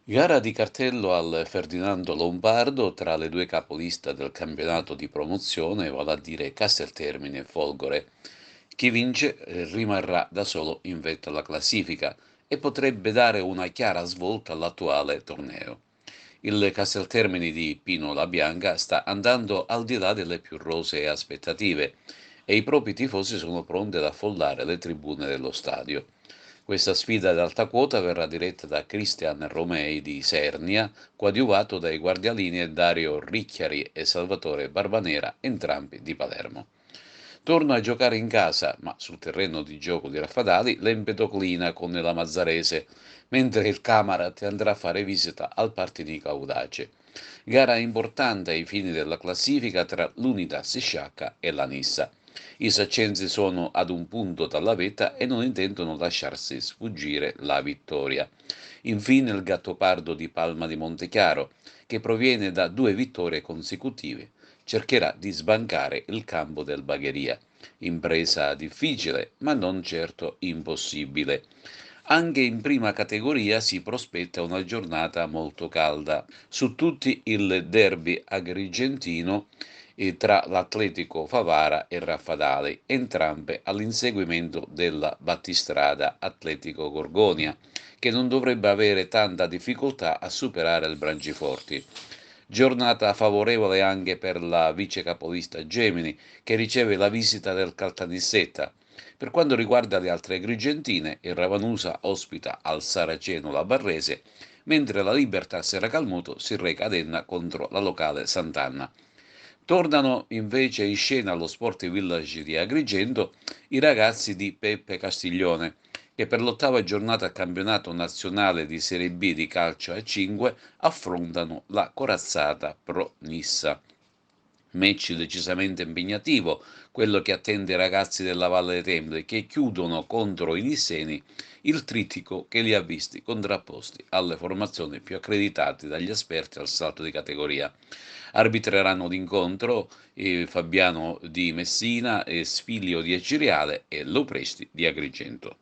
Gara di cartello al Ferdinando Lombardo tra le due capoliste del campionato di promozione, vale a dire Casteltermine e Folgore. Chi vince rimarrà da solo in vetta alla classifica e potrebbe dare una chiara svolta all'attuale torneo. Il Casteltermini di Pino La Bianca sta andando al di là delle più rosee aspettative e i propri tifosi sono pronti ad affollare le tribune dello stadio. Questa sfida ad alta quota verrà diretta da Cristian Romei di Isernia, coadiuvato dai guardialinee Dario Ricchiari e Salvatore Barbanera, entrambi di Palermo. Torna a giocare in casa, ma sul terreno di gioco di Raffadali, l'Empedoclina con la Mazzarese, mentre il Camarat andrà a fare visita al Partinico Audace. Gara importante ai fini della classifica tra l'Unitas Sciacca e la Nissa. I saccensi sono ad un punto dalla vetta e non intendono lasciarsi sfuggire la vittoria. Infine il Gattopardo di Palma di Montechiaro, che proviene da 2 vittorie consecutive, cercherà di sbancare il campo del Bagheria. Impresa difficile, ma non certo impossibile. Anche in prima categoria si prospetta una giornata molto calda. Su tutti il derby agrigentino tra l'Atletico Favara e Raffadali, entrambe all'inseguimento della battistrada Atletico Gorgonia, che non dovrebbe avere tanta difficoltà a superare il Branciforti. Giornata favorevole anche per la vice capolista Gemini, che riceve la visita del Caltanissetta. Per quanto riguarda le altre agrigentine, il Ravanusa ospita al Saraceno la Barrese, mentre la Libertas Serracalmuto si reca ad Enna contro la locale Sant'Anna. Tornano invece in scena allo Sport Village di Agrigento i ragazzi di Peppe Castiglione, che per l'8ª giornata al campionato nazionale di Serie B di calcio a 5 affrontano la corazzata Pro Nissa. Match decisamente impegnativo, quello che attende i ragazzi della Valle dei Templi, che chiudono contro i nisseni il trittico che li ha visti contrapposti alle formazioni più accreditate dagli esperti al salto di categoria. Arbitreranno l'incontro Fabiano di Messina, Sfilio di Eciriale e Lopresti di Agrigento.